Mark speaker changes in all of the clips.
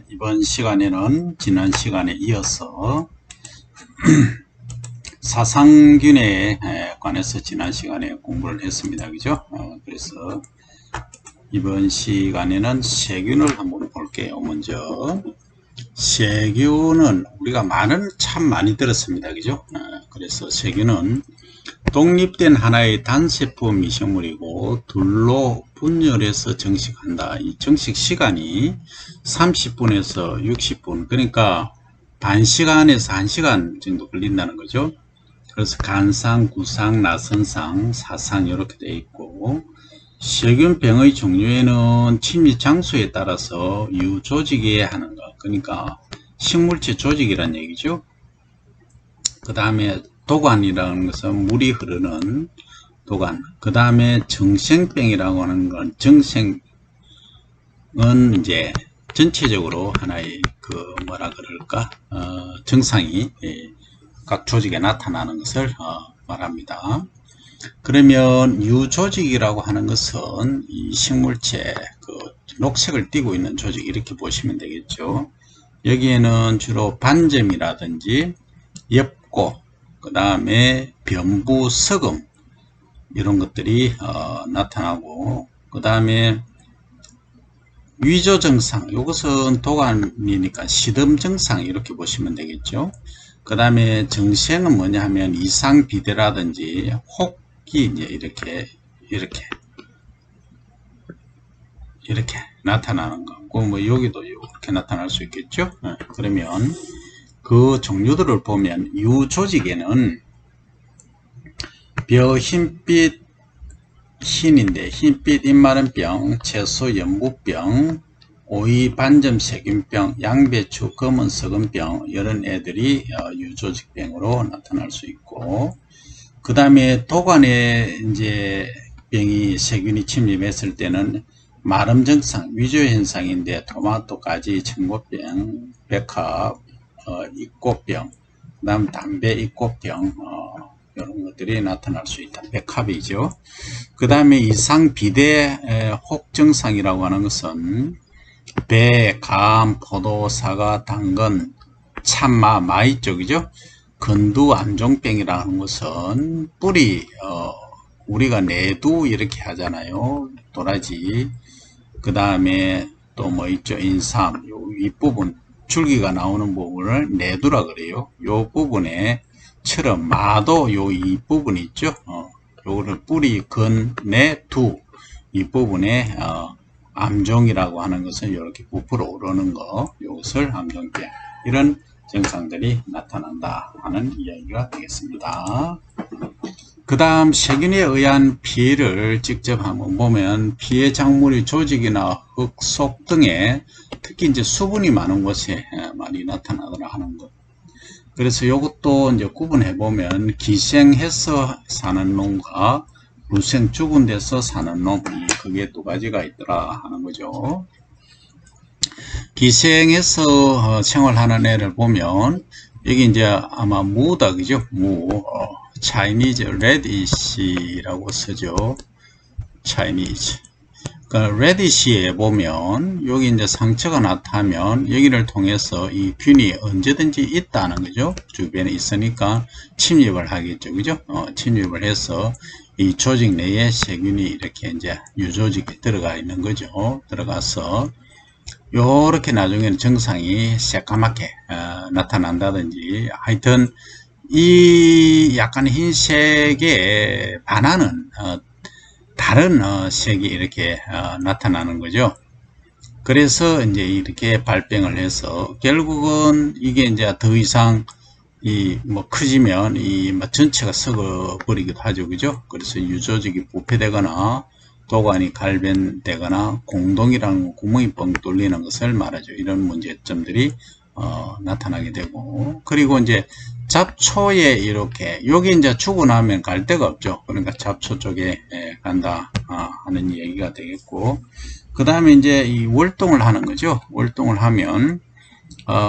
Speaker 1: 이번 시간에는 지난 시간에 이어서 사상균에 관해서 지난 시간에 공부를 했습니다. 그죠? 그래서 이번 시간에는 세균을 한번 볼게요. 먼저 세균은 우리가 참 많이 들었습니다. 그죠? 그래서 세균은 독립된 하나의 단세포 미생물이고 둘로 분열해서 정식한다. 이 정식 시간이 30분에서 60분, 그러니까 반 시간에서 1시간 정도 걸린다는 거죠. 그래서 간상, 구상, 나선상, 사상 이렇게 되어 있고, 세균병의 종류에는 침입 장소에 따라서 유조직에 하는 것, 그러니까 식물체 조직이란 얘기죠. 그 다음에 도관이라는 것은 물이 흐르는 도관. 그 다음에 정생병이라고 하는 건, 정생은 이제 전체적으로 하나의 뭐라 그럴까, 증상이 각 조직에 나타나는 것을 말합니다. 그러면 유조직이라고 하는 것은 이 식물체 녹색을 띠고 있는 조직, 이렇게 보시면 되겠죠. 여기에는 주로 반점이라든지 엽고, 그 다음에 변부, 서금 이런 것들이 나타나고, 그 다음에 위조 증상, 이것은 도관이니까 시듬 증상 이렇게 보시면 되겠죠. 그 다음에 정생은 뭐냐 하면 이상 비대라든지 혹이 이제 이렇게 나타나는 거고, 뭐 여기도 이렇게 나타날 수 있겠죠. 그러면 그 종류들을 보면 유조직에는 벼 흰빛 흰인데 흰빛 입마른병, 채소 연부병, 오이 반점 세균병, 양배추 검은 서금병 이런 애들이 유조직병으로 나타날 수 있고, 그 다음에 도관에 이제 병이 세균이 침입했을 때는 마름 증상, 위조 현상인데 토마토까지 청고병, 백합, 입꽃병, 그 다음 담배 입꽃병 이런 것들이 나타날 수 있다. 백합이죠. 그 다음에 이상 비대 혹 증상이라고 하는 것은 배, 감, 포도, 사과, 당근, 참마, 마이 쪽이죠. 건두, 암종병이라는 것은 뿌리, 우리가 내두 이렇게 하잖아요. 도라지. 그 다음에 또 뭐 있죠. 인삼, 요 윗부분, 줄기가 나오는 부분을 내두라 그래요. 요 부분에 처럼 마도 요 윗부분 있죠. 요거를 뿌리, 근, 내, 두 이 부분에 암종이라고 하는 것은 이렇게 부풀어 오르는 거, 이것을 암종병, 이런 증상들이 나타난다 하는 이야기가 되겠습니다. 그 다음 세균에 의한 피해를 직접 한번 보면 피해 작물의 조직이나 흙 속 등에 특히 이제 수분이 많은 곳에 많이 나타나더라 하는 것. 그래서 이것도 이제 구분해 보면 기생해서 사는 놈과 무생 죽은 데서 사는 놈, 그게 두 가지가 있더라 하는 거죠. 기생해서 생활하는 애를 보면 여기 이제 아마 무다, 그죠? 무, 차이니즈 레디시라고 쓰죠. 차이니즈. 그 레디시에 보면 여기 이제 상처가 나타나면 여기를 통해서 이 균이 언제든지 있다는 거죠. 주변에 있으니까 침입을 하겠죠. 그죠? 침입을 해서 이 조직 내에 세균이 이렇게 이제 유조직에 들어가 있는 거죠. 들어가서 요렇게 나중에는 증상이 새까맣게 나타난다든지, 하여튼 이 약간 흰색에 반하는 다른 색이 이렇게 나타나는 거죠. 그래서 이제 이렇게 발병을 해서 결국은 이게 이제 더 이상 뭐 커지면 뭐 전체가 썩어 버리기도 하죠. 그죠? 그래서 유조직이 부패되거나 도관이 갈변되거나 공동이라는 구멍이 뻥 뚫리는 것을 말하죠. 이런 문제점들이 나타나게 되고, 그리고 이제 잡초에 이렇게 여기 이제 주고 나면 갈 데가 없죠. 그러니까 잡초 쪽에 간다 하는 얘기가 되겠고, 그 다음에 이제 이 월동을 하는 거죠. 월동을 하면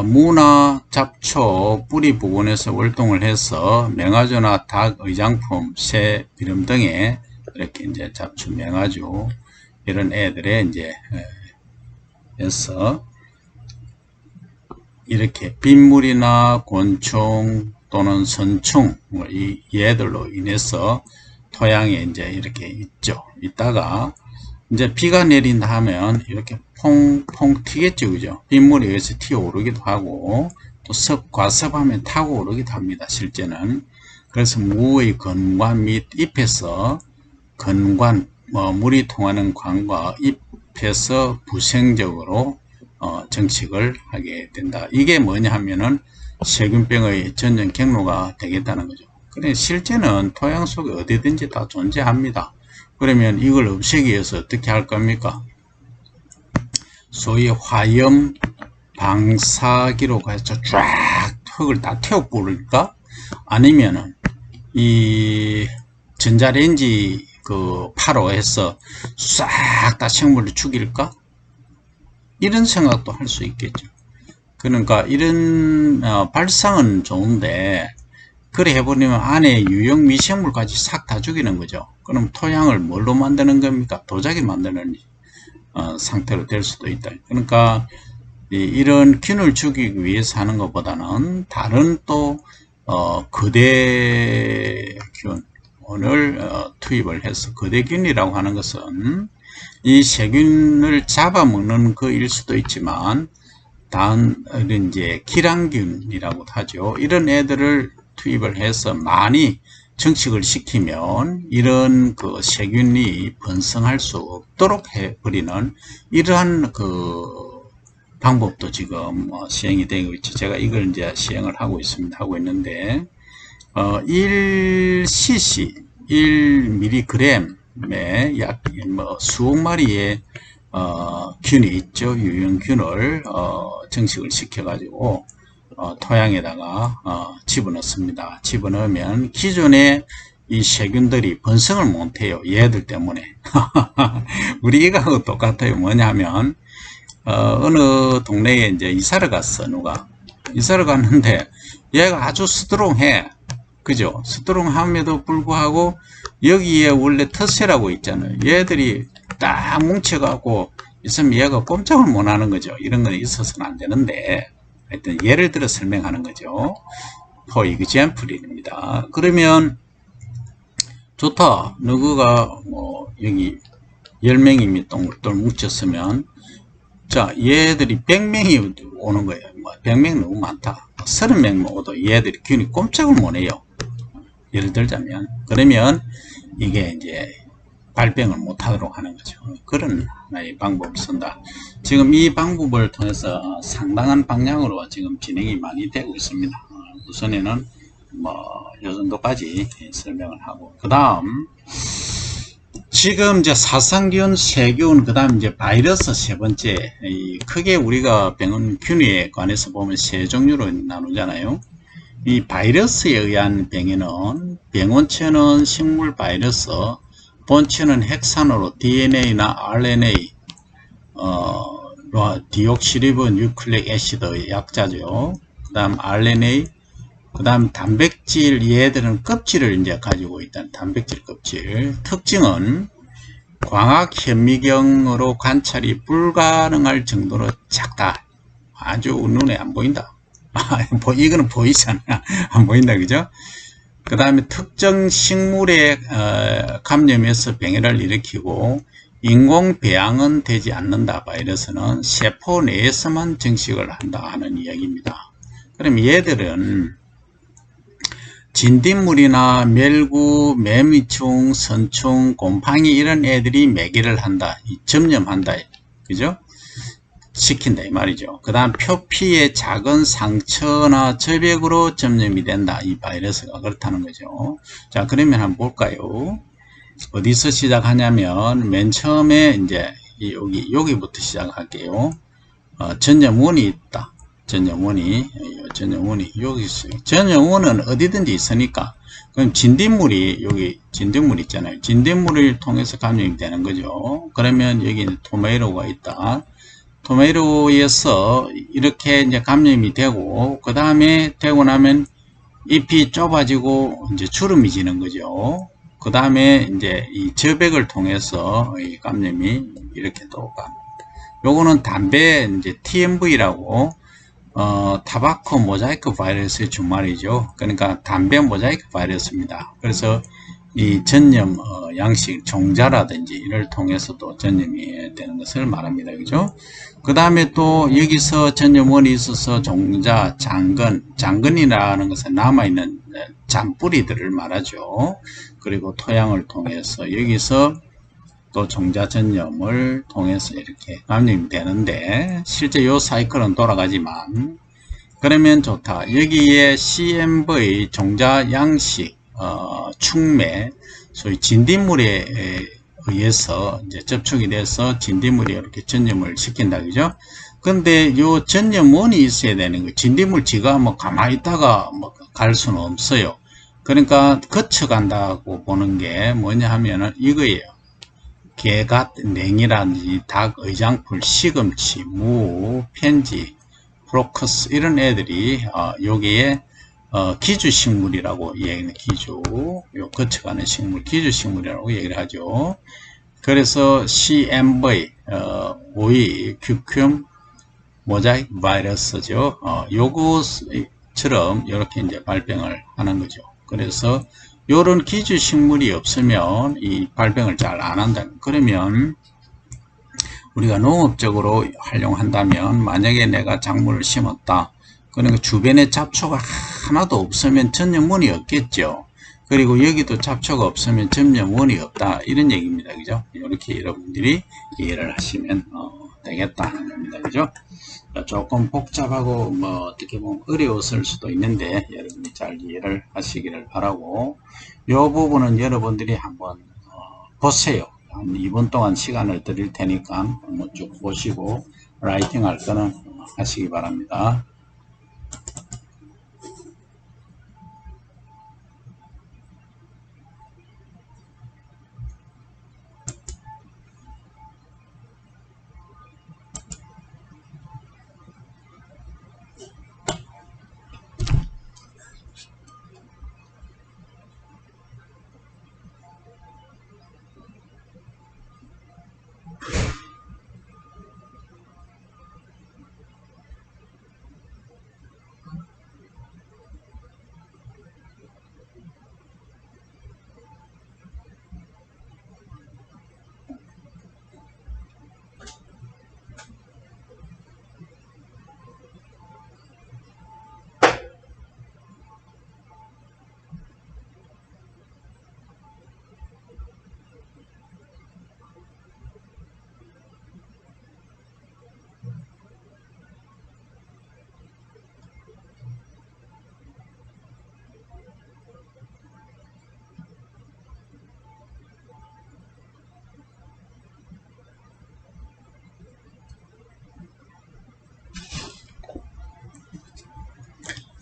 Speaker 1: 무나 잡초 뿌리 부분에서 월동을 해서 맹아주나 닭, 의장품, 새, 비름 등에 이렇게 이제 잡초, 맹아주 이런 애들에 이제 해서 이렇게 빗물이나 곤충 또는 선충 얘들로 인해서 토양에 이제 이렇게 있죠. 있다가 이제 비가 내린다 하면 이렇게 퐁퐁 튀겠죠. 그죠? 빗물이 여기서 튀어오르기도 하고 또 과습하면 타고 오르기도 합니다. 실제는. 그래서 무의 건관 및 잎에서 건관, 물이 통하는 관과 잎에서 부생적으로 정식을 하게 된다. 이게 뭐냐 하면은 세균병의 전염 경로가 되겠다는 거죠. 그래 실제는 토양 속에 어디든지 다 존재합니다. 그러면 이걸 없애기 위해서 어떻게 할 겁니까? 소위 화염 방사기로 가서 쫙 흙을 다 태워 뿌릴까? 아니면은 이 전자레인지 그 파로 해서 싹 다 생물을 죽일까? 이런 생각도 할 수 있겠죠. 그러니까 이런 발상은 좋은데 그래 해버리면 안에 유형 미생물까지 싹 다 죽이는 거죠. 그럼 토양을 뭘로 만드는 겁니까? 도자기 만드는 상태로 될 수도 있다. 그러니까 이런 균을 죽이기 위해서 하는 것보다는 다른 또 거대균을 투입을 해서 거대균이라고 하는 것은 이 세균을 잡아먹는 거일 수도 있지만 다른 이제 기랑균이라고 하죠. 이런 애들을 투입을 해서 많이 정식을 시키면 이런 그 세균이 번성할 수 없도록 해버리는 이러한 그 방법도 지금 시행이 되고 있죠. 제가 이걸 이제 시행을 하고 있는데 1cc 1mg에 약 수억 마리의 균이 있죠. 유형균을 정식을 시켜 가지고 토양에다가 집어넣습니다. 집어넣으면 기존에 이 세균들이 번성을 못해요. 얘들 때문에. 우리 이거하고 똑같아요. 뭐냐면 어느 동네에 이제 이사를 갔어. 누가 이사를 갔는데 얘가 아주 스트롱해. 그죠? 스트롱함에도 불구하고 여기에 원래 텃세라고 있잖아요. 얘들이 딱 뭉쳐갖고 있으면 얘가 꼼짝을 못 하는 거죠. 이런 건 있어서는 안 되는데 하여튼 예를 들어 설명하는 거죠. for example입니다. 그러면 좋다. 누구가 뭐 여기 10명이 똘똘 뭉쳤으면 자 얘들이 100명이 오는 거예요. 100명 너무 많다. 30명 오도 얘들이 균이 꼼짝을 못 해요. 예를 들자면 그러면 이게 이제 발병을 못하도록 하는 거죠. 그런 하나의 방법을 쓴다. 지금 이 방법을 통해서 상당한 방향으로 지금 진행이 많이 되고 있습니다. 우선에는 뭐 이 정도까지 설명을 하고 그 다음 지금 이제 사상균, 세균, 그 다음 이제 바이러스 세 번째 크게 우리가 병균에 관해서 보면 세 종류로 나누잖아요. 이 바이러스에 의한 병에는 병원체는 식물 바이러스, 본체는 핵산으로 DNA나 RNA, 디옥시리보 뉴클릭 애시드 약자죠. 그 다음 RNA, 그 다음 단백질, 얘들은 껍질을 이제 가지고 있다는 단백질 껍질. 특징은 광학 현미경으로 관찰이 불가능할 정도로 작다. 아주 눈에 안 보인다. 이거는 보이잖아. 안 보인다, 그죠? 그 다음에 특정 식물에 감염해서 병해를 일으키고 인공 배양은 되지 않는다. 바이러스는 세포 내에서만 증식을 한다 하는 이야기입니다. 그럼 얘들은 진딧물이나 멸구, 매미충, 선충, 곰팡이 이런 애들이 매개를 한다. 점염한다. 그죠? 시킨다 이 말이죠. 그 다음 표피의 작은 상처나 저백으로 점염이 된다. 이 바이러스가 그렇다는 거죠. 자 그러면 한번 볼까요? 어디서 시작하냐면 맨 처음에 이제 여기부터 시작할게요. 전염원이 있다. 전염원이 여기 있어요. 전염원은 어디든지 있으니까 그럼 진딧물이 여기 진딧물 있잖아요. 진딧물을 통해서 감염이 되는 거죠. 그러면 여기 토마토가 있다. 토마토에서 이렇게 이제 감염이 되고 그 다음에 되고 나면 잎이 좁아지고 이제 주름이 지는 거죠. 그 다음에 이제 이 저백을 통해서 이 감염이 이렇게 또 요거는 담배 이제 TMV라고 타바코 모자이크 바이러스의 주말이죠. 그러니까 담배 모자이크 바이러스입니다. 그래서 이 전염 양식 종자라든지 이를 통해서도 전염이 되는 것을 말합니다. 그죠? 그 다음에 또 여기서 전염원이 있어서 종자, 장근이라는 것은 남아있는 잔뿌리들을 말하죠. 그리고 토양을 통해서 여기서 또 종자 전염을 통해서 이렇게 감염이 되는데 실제 이 사이클은 돌아가지만 그러면 좋다. 여기에 CMV 종자 양식 축매 소위 진딧물에 의해서 이제 접촉이 돼서 진딧물이 이렇게 전염을 시킨다 그죠? 근데 요 전염원이 있어야 되는 거. 진딧물 지가 뭐 가만히 있다가 뭐 갈 수는 없어요. 그러니까 거쳐간다고 보는 게 뭐냐 하면은 이거예요. 개갓, 냉이라든지 닭, 의장풀, 시금치, 무, 펜지, 브로커스 이런 애들이 여기에 기주식물이라고 얘기하는 기주, 요 거쳐가는 식물, 기주식물이라고 얘기를 하죠. 그래서 CMV, 오이, 큐큐움, 모자이크 바이러스죠. 요것처럼 이렇게 이제 발병을 하는 거죠. 그래서 요런 기주식물이 없으면 이 발병을 잘 안 한다. 그러면 우리가 농업적으로 활용한다면 만약에 내가 작물을 심었다. 그러니까 주변에 잡초가 하나도 없으면 전염원이 없겠죠. 그리고 여기도 잡초가 없으면 전염원이 없다. 이런 얘기입니다. 그죠? 이렇게 여러분들이 이해를 하시면 되겠다 하는 겁니다. 그죠? 조금 복잡하고 뭐 어떻게 보면 어려웠을 수도 있는데 여러분이 잘 이해를 하시기를 바라고 이 부분은 여러분들이 한번 보세요. 한 2분 동안 시간을 드릴 테니까 한번 쭉 보시고 라이팅 할 거는 하시기 바랍니다.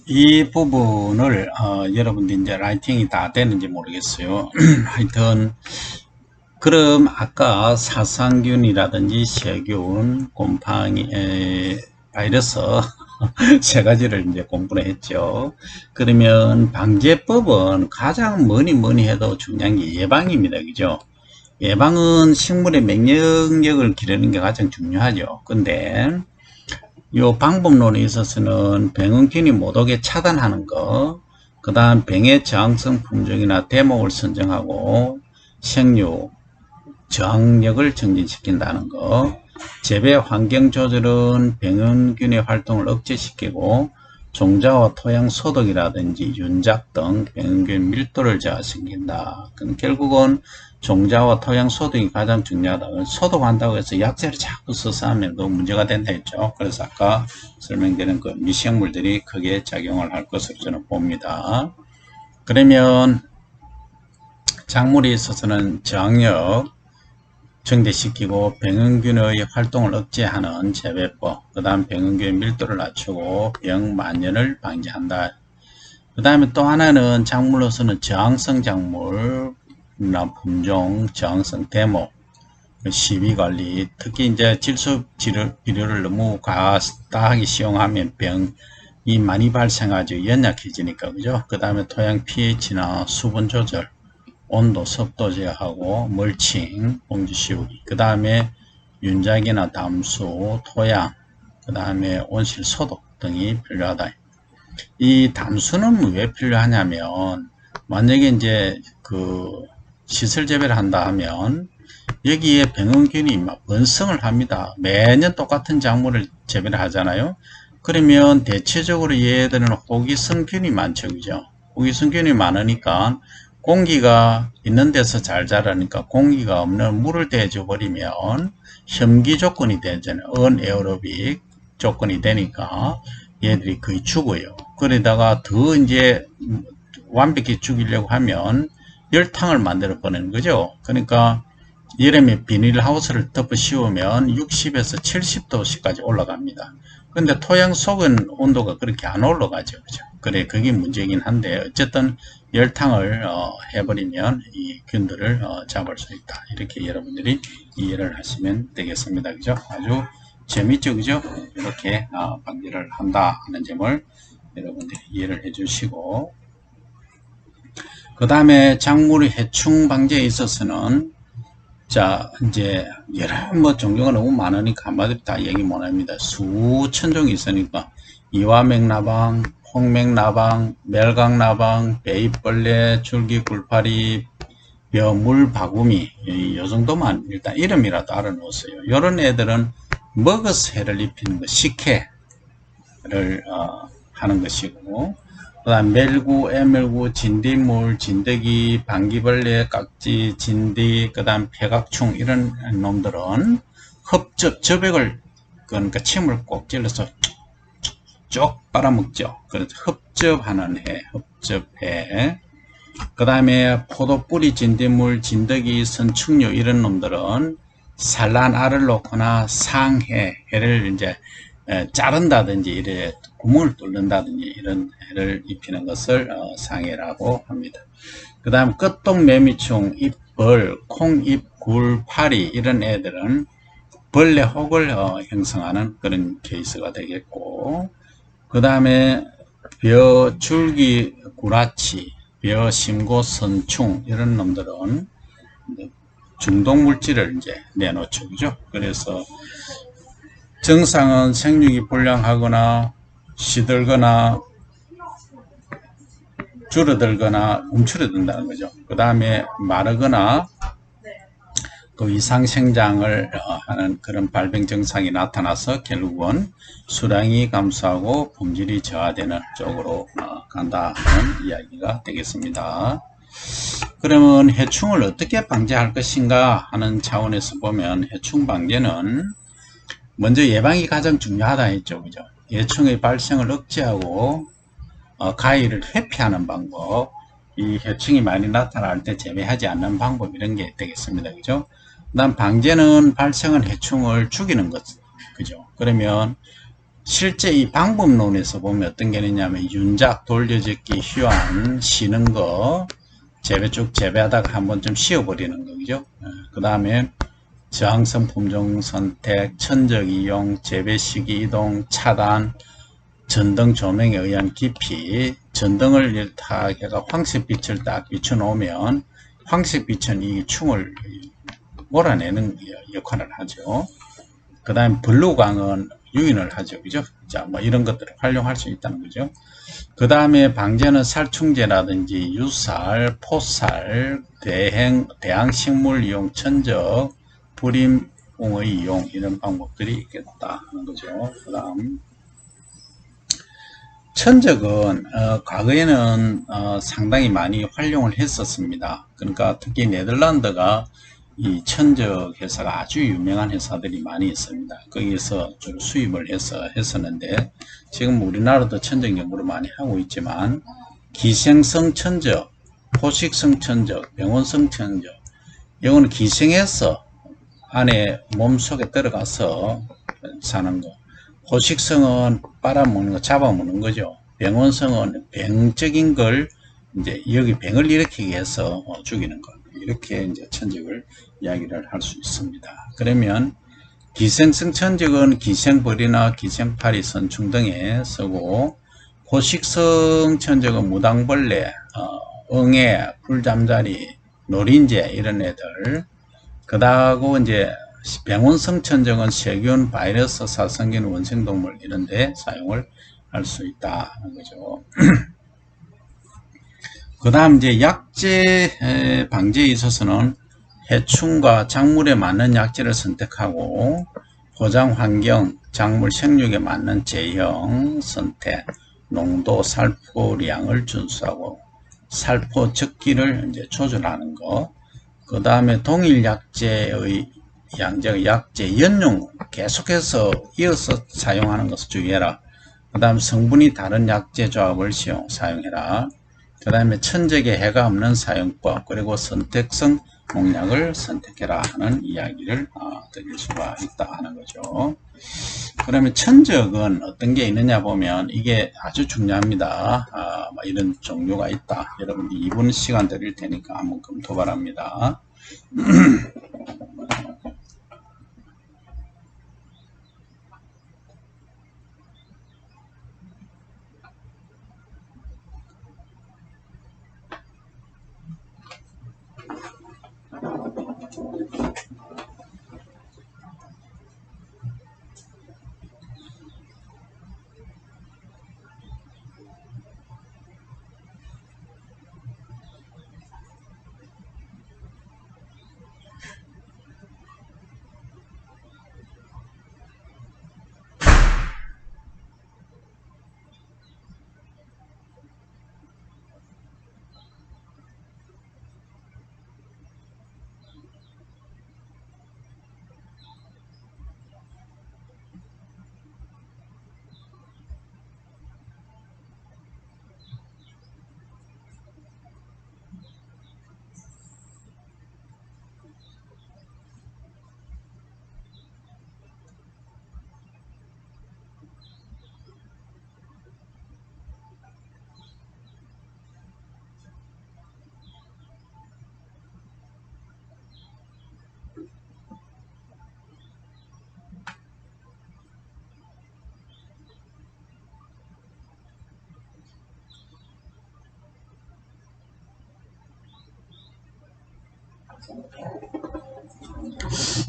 Speaker 1: 이 부분을 여러분들 이제 라이팅이 다 되는지 모르겠어요. 하여튼 그럼 아까 사상균이라든지 세균, 곰팡이, 바이러스 세 가지를 이제 공부를 했죠. 그러면 방제법은 가장 뭐니 해도 중요한 게 예방입니다. 그죠? 예방은 식물의免疫力을 기르는 게 가장 중요하죠. 근데 요 방법론에 있어서는 병원균이 못 오게 차단하는 거, 그 다음 병의 저항성 품종이나 대목을 선정하고 생육, 저항력을 증진시킨다는 거, 재배 환경 조절은 병원균의 활동을 억제시키고 종자와 토양 소독이라든지 윤작 등 병원균 밀도를 저하시킨다. 그럼 결국은 종자와 토양 소독이 가장 중요하다. 소독한다고 해서 약재를 자꾸 써서 하면 또 문제가 된다 했죠. 그래서 아까 설명드린 그 미생물들이 크게 작용을 할 것으로 저는 봅니다. 그러면 작물에 있어서는 저항력 증대시키고 병원균의 활동을 억제하는 재배법, 그 다음 병원균의 밀도를 낮추고 병 만연을 방지한다. 그 다음에 또 하나는 작물로서는 저항성 작물, 품종, 저항성 대목, 시비관리, 특히 이제 질소 비료를 너무 과다하게 시용하면 병이 많이 발생하죠. 연약해지니까, 그죠? 그 다음에 토양 pH나 수분 조절, 온도, 습도 제어하고 멀칭, 봉지 씌우기. 그 다음에 윤작이나 담수, 토양, 그 다음에 온실 소독 등이 필요하다. 이 담수는 왜 필요하냐면, 만약에 이제 그 시설 재배를 한다 하면 여기에 병원균이 막 번성을 합니다. 매년 똑같은 작물을 재배를 하잖아요. 그러면 대체적으로 얘들은 호기성균이 많죠, 그죠? 호기성균이 많으니까 공기가 있는 데서 잘 자라니까 공기가 없는 물을 대줘 버리면 혐기 조건이 되잖아요. 언에어로빅 조건이 되니까 얘들이 거의 죽어요. 그러다가 더 이제 완벽히 죽이려고 하면 열탕을 만들어 버리는 거죠. 그러니까 여름에 비닐하우스를 덮어 씌우면 60에서 70도씨까지 올라갑니다. 근데 토양 속은 온도가 그렇게 안 올라가죠. 그죠? 그래, 그게 문제긴 한데, 어쨌든 열탕을 해버리면 이 균들을 잡을 수 있다. 이렇게 여러분들이 이해를 하시면 되겠습니다. 그죠? 아주 재밌죠? 그죠? 이렇게 방지를 한다 하는 점을 여러분들이 이해를 해 주시고, 그 다음에 작물의 해충 방지에 있어서는 자, 이제 여러 종류가 너무 많으니까 한마디로 다 얘기 못합니다. 수천 종이 있으니까 이와맥나방, 홍맥나방, 멜강나방, 베이벌레, 줄기굴파리, 벼물바구미 이 정도만 일단 이름이라도 알아놓았어요. 이런 애들은 먹어서 해를 입히는 거, 식해를 하는 것이고, 그 다음 멜구, 애멜구, 진딧물, 진드기, 방귀벌레, 깍지, 진디, 그 다음 폐각충 이런 놈들은 흡접, 그러니까 침을 꼭 찔러서 쭉 빨아먹죠. 그래서 흡접하는 해, 흡접해. 그 다음에 포도뿌리, 진딧물, 진드기, 선충류 이런 놈들은 산란 알을 놓거나 상해, 해를 이제 자른다든지 이래 구멍을 뚫는다든지 이런 해를 입히는 것을 상해라고 합니다. 그 다음 끝동매미충, 잎벌, 콩잎, 굴, 파리 이런 애들은 벌레 혹을 형성하는 그런 케이스가 되겠고, 그 다음에 벼, 줄기, 구라치, 벼, 심고, 선충 이런 놈들은 중독물질을 이제 내놓죠. 그죠? 그래서 정상은 생육이 불량하거나 시들거나 줄어들거나 움츠러든다는 거죠. 그 다음에 마르거나 또 이상생장을 하는 그런 발병 증상이 나타나서 결국은 수량이 감소하고 품질이 저하되는 쪽으로 간다는 이야기가 되겠습니다. 그러면 해충을 어떻게 방지할 것인가 하는 차원에서 보면 해충 방제는 먼저 예방이 가장 중요하다 했죠. 그죠? 해충의 발생을 억제하고 가해를 회피하는 방법, 이 해충이 많이 나타날 때 재배하지 않는 방법 이런 게 되겠습니다. 그죠? 그 다음 방제는 발생한 해충을 죽이는 것. 그죠? 그러면 실제 이 방법론에서 보면 어떤 게 있냐면 윤작, 돌려짓기, 휴안, 쉬는 거 재배 쭉 재배하다가 한번 좀 쉬어버리는 거. 그죠? 그 다음에 저항성 품종 선택, 천적 이용, 재배 시기 이동, 차단, 전등 조명에 의한 깊이, 전등을 딱 해가 황색빛을 딱 비춰놓으면 황색빛은 이 충을 몰아내는 역할을 하죠. 그 다음에 블루광은 유인을 하죠. 그죠? 자, 뭐 이런 것들을 활용할 수 있다는 거죠. 그 다음에 방제는 살충제라든지 유살, 포살, 대항식물 이용, 천적, 불임봉의 이용 이런 방법들이 있겠다 하는 거죠. 그 다음 천적은 과거에는 상당히 많이 활용을 했었습니다. 그러니까 특히 네덜란드가 이 천적 회사가 아주 유명한 회사들이 많이 있습니다. 거기에서 주로 수입을 해서 했었는데 지금 우리나라도 천적 연구를 많이 하고 있지만 기생성 천적, 포식성 천적, 병원성 천적 이거는 기생해서 안에 몸속에 들어가서 사는 거, 포식성은 빨아먹는 거, 잡아먹는 거죠. 병원성은 병적인 걸 이제 여기 병을 일으키기 위해서 죽이는 것. 이렇게 이제 천적을 이야기를 할 수 있습니다. 그러면 기생성 천적은 기생벌이나 기생파리, 선충 등에 쓰고, 포식성 천적은 무당벌레, 응애, 풀잠자리, 노린재 이런 애들. 그다고 이제 병원성 천적은 세균, 바이러스, 사성균, 원생동물 이런 데 사용을 할 수 있다 하는 거죠. 그 다음 이제 약재 방지에 있어서는 해충과 작물에 맞는 약재를 선택하고 포장 환경, 작물 생육에 맞는 제형 선택, 농도, 살포량을 준수하고 살포 적기를 이제 조절하는 거. 그 다음에 동일 약재의 약재 연용 계속해서 이어서 사용하는 것을 주의해라. 그 다음 성분이 다른 약재 조합을 사용해라. 그 다음에 천적에 해가 없는 사용법, 그리고 선택성 농약을 선택해라 하는 이야기를 드릴 수가 있다 하는 거죠. 그러면 천적은 어떤 게 있느냐 보면 이게 아주 중요합니다. 이런 종류가 있다. 여러분들 2분 시간 드릴 테니까 한번 검토 바랍니다.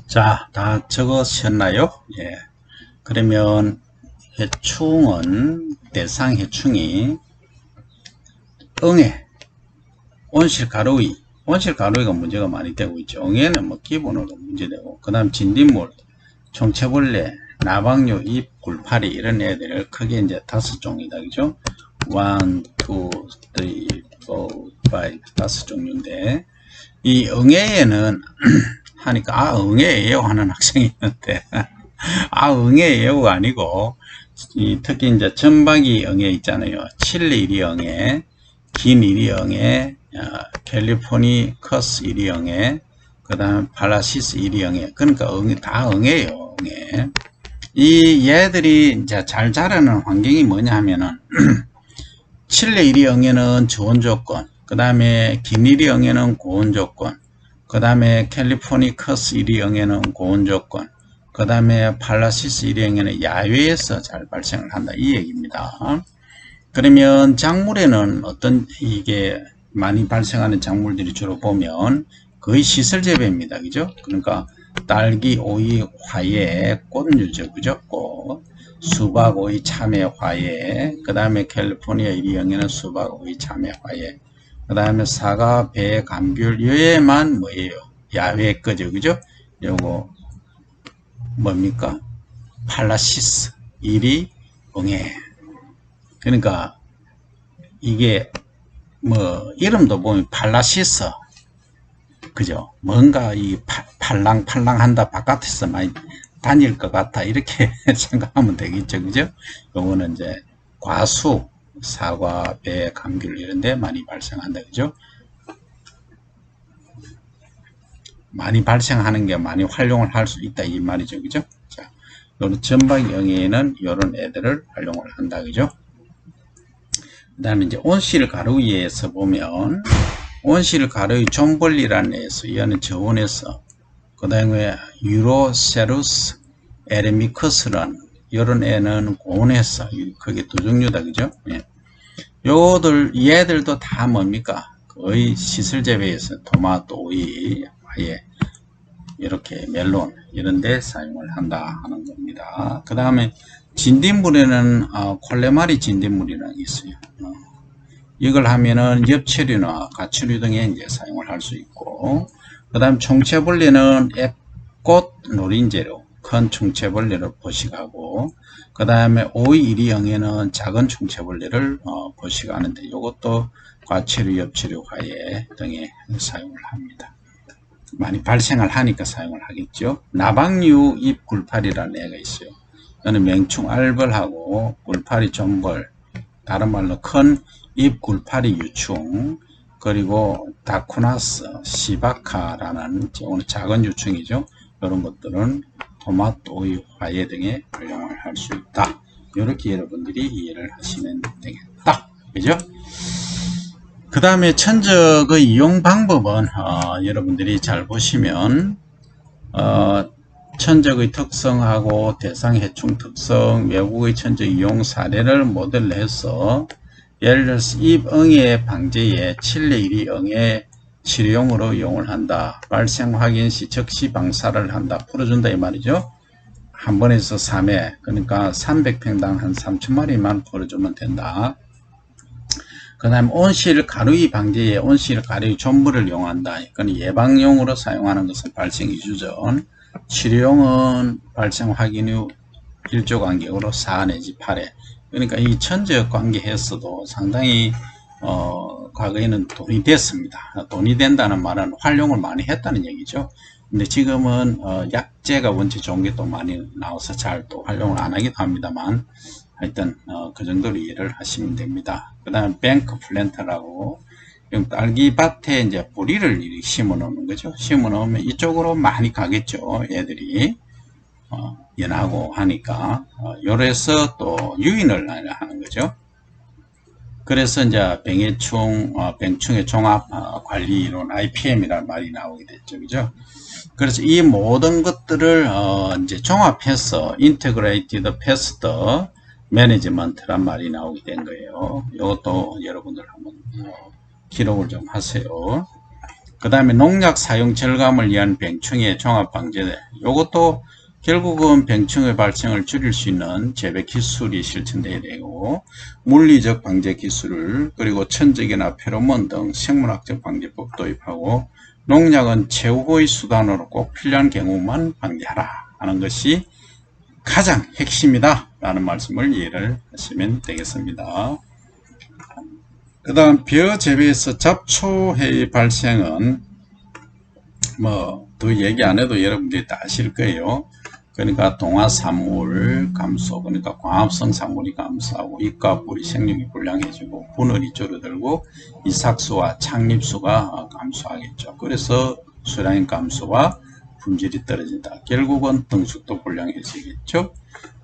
Speaker 1: 자, 다 적으셨나요? 예. 그러면 해충은 대상 해충이 응애, 온실가루이, 온실가루이가 문제가 많이 되고 있죠. 응애는 뭐 기본으로 문제되고, 그 다음 진딧물, 총체벌레, 나방류, 잎, 굴파리 이런 애들을 크게 이제 5종이다, 그죠? 1, 2, 3, 4, 5, 5종류인데 이 응애에는 하니까 응애예요 하는 학생이 있는데 응애예요가 아니고 특히 이제 전박이 응애 있잖아요. 칠리 이리 응애, 긴 이리 응애, 캘리포니커스 이리 응애, 그 다음 팔라시스 이리 응애. 그러니까 다 응애예요. 응애. 이 얘들이 이제 잘 자라는 환경이 뭐냐 하면은 칠레 이리 응애는 좋은 조건, 그 다음에 긴 이리 응애는 고온 조건, 그 다음에 캘리포니커스 이리 응애는 고온 조건, 그 다음에 팔라시스 이리 응애는 야외에서 잘 발생을 한다 이 얘기입니다. 그러면 작물에는 어떤 이게 많이 발생하는 작물들이 주로 보면 거의 시설 재배입니다. 그죠? 그러니까 딸기, 오이, 화예, 꽃류죠. 그죠? 꽃. 수박, 오이, 참외, 화예. 그 다음에 캘리포니아 이리형에는 수박, 오이, 참외, 화예. 그 다음에 사과, 배, 감귤, 얘만 뭐예요? 야외 거죠. 그죠? 요거 뭡니까? 팔라시스, 이리, 응애. 그러니까 이게 뭐 이름도 보면 팔라시스, 그죠? 뭔가 이 팔랑팔랑한다, 바깥에서 많이 다닐 것 같아, 이렇게 생각하면 되겠죠, 그죠? 요거는 이제 과수, 사과, 배, 감귤 이런데 많이 발생한다, 그죠? 많이 발생하는 게 많이 활용을 할 수 있다 이 말이죠, 그죠? 자, 요런 전방영에는 요런 애들을 활용을 한다, 그죠? 그 다음에 이제 온실 가루위에서 보면 온실 가루위 존벌리라는 애에서 얘는 저온에서, 그 다음에 유로세루스 에레미커스라는 이런 애는 고온에서, 그게 두 종류다, 그죠? 예. 얘들도 다 뭡니까? 거의 시설 재배에서 토마토, 오이, 아예 이렇게 멜론 이런 데 사용을 한다 하는 겁니다. 그 다음에 진딧물에는 콜레마리 진딧물이라는 게 있어요. 이걸 하면은 엽채류나 가추류 등에 이제 사용을 할 수 있고, 그 다음 총채벌레는 앱꽃 노린재로 큰 총채벌레를 포식하고, 그 다음에 오이이리영에는 작은 총채벌레를 포식하는데 이것도 과채류, 엽채류, 과예 등에 사용을 합니다. 많이 발생을 하니까 사용을 하겠죠. 나방류 잎 굴파리라는 애가 있어요. 이거는 맹충 알벌하고 굴파리 존벌, 다른 말로 큰 잎 굴파리 유충, 그리고 다쿠나스, 시바카라는 오늘 작은 유충이죠. 이런 것들은 토마토, 오이, 과예 등에 활용을 할 수 있다. 이렇게 여러분들이 이해를 하시면 되겠다. 그죠? 그 다음에 천적의 이용 방법은 여러분들이 잘 보시면 천적의 특성하고 대상 해충 특성, 외국의 천적 이용 사례를 모델로 해서 예를 들어서 입응해 방제에 칠레 1위 응해 치료용으로 이용을 한다. 발생 확인 시 즉시 방사를 한다. 풀어준다 이 말이죠. 한 번에서 3회, 그러니까 300평당 한 3,000마리만 풀어주면 된다. 그 다음에 온실 가루이 방제에 온실 가루이 전부를 이용한다. 이건 예방용으로 사용하는 것은 발생 2주 전, 치료용은 발생 확인 후 1조 간격으로 4 내지 8회. 그러니까 이 천적 관계에서도 상당히 과거에는 돈이 됐습니다. 돈이 된다는 말은 활용을 많이 했다는 얘기죠. 근데 지금은 약재가 원체 좋은 게 또 많이 나와서 잘 또 활용을 안 하기도 합니다만, 하여튼 그 정도로 이해를 하시면 됩니다. 그 다음에 뱅크 플랜터라고 딸기밭에 이제 뿌리를 심어 놓는 거죠. 심어 놓으면 이쪽으로 많이 가겠죠. 애들이 연하고 하니까 요래서 또 유인을 하는 거죠. 그래서 이제 병충해 종합 관리론 IPM이라는 말이 나오게 됐죠. 그죠? 그래서 이 모든 것들을 이제 종합해서 Integrated Pest Management란 말이 나오게 된 거예요. 이것도 여러분들 한번 기록을 좀 하세요. 그 다음에 농약 사용 절감을 위한 병충해 종합 방제. 이것도 결국은 병충해 발생을 줄일 수 있는 재배 기술이 실천되어야 되고, 물리적 방제 기술을, 그리고 천적이나 페로몬 등 생물학적 방제법 도입하고, 농약은 최후의 수단으로 꼭 필요한 경우만 방제하라 하는 것이 가장 핵심이다 라는 말씀을 이해를 하시면 되겠습니다. 그 다음 벼 재배에서 잡초해의 발생은 뭐 더 얘기 안 해도 여러분들이 다 아실 거예요. 그러니까 동화산물 감소, 그러니까 광합성 산물이 감소하고 잎과 뿌리 생육이 불량해지고 분열이 줄어들고 이삭수와 창립수가 감소하겠죠. 그래서 수량 감소와 품질이 떨어진다. 결국은 등수도 불량해지겠죠.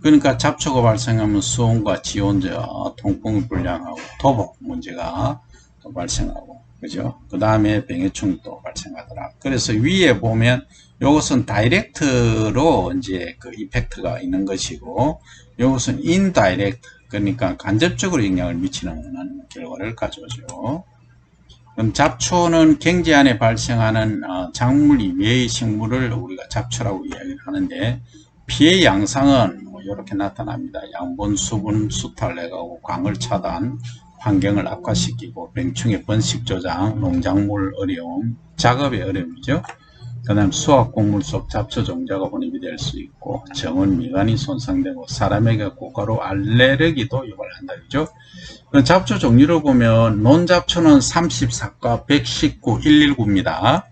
Speaker 1: 그러니까 잡초가 발생하면 수온과 지온저, 통풍이 불량하고 도복 문제가 또 발생하고, 그죠? 그 다음에 병해충도 발생하더라. 그래서 위에 보면 이것은 다이렉트로 이제 그 이펙트가 있는 것이고, 이것은 인다이렉트, 그러니까 간접적으로 영향을 미치는 결과를 가져오죠. 그럼 잡초는 경지 안에 발생하는 작물 이외의 식물을 우리가 잡초라고 이야기를 하는데, 피해 양상은 뭐 이렇게 나타납니다. 양분, 수분, 수탈 내가고 광을 차단, 환경을 악화시키고 병충해 번식 조장, 농작물 어려움, 작업의 어려움이죠. 그 다음 수확 곡물 속 잡초 종자가 혼입이 될 수 있고, 정원 미관이 손상되고 사람에게 고가로 알레르기도 유발한다. 그죠? 잡초 종류를 보면 논잡초는 34과 119, 119입니다.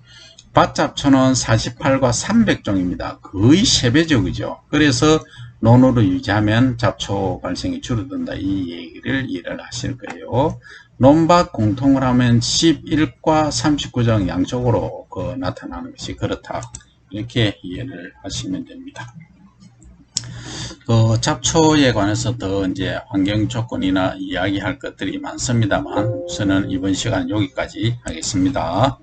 Speaker 1: 밭잡초는 48과 300종입니다. 거의 3배죠. 그죠? 그래서 논으로 유지하면 잡초 발생이 줄어든다. 이 얘기를 이해를 하실 거예요. 논밭 공통을 하면 11과 39종 양쪽으로 나타나는 것이 그렇다. 이렇게 이해를 하시면 됩니다. 잡초에 관해서 더 이제 환경 조건이나 이야기할 것들이 많습니다만, 우선은 이번 시간 여기까지 하겠습니다.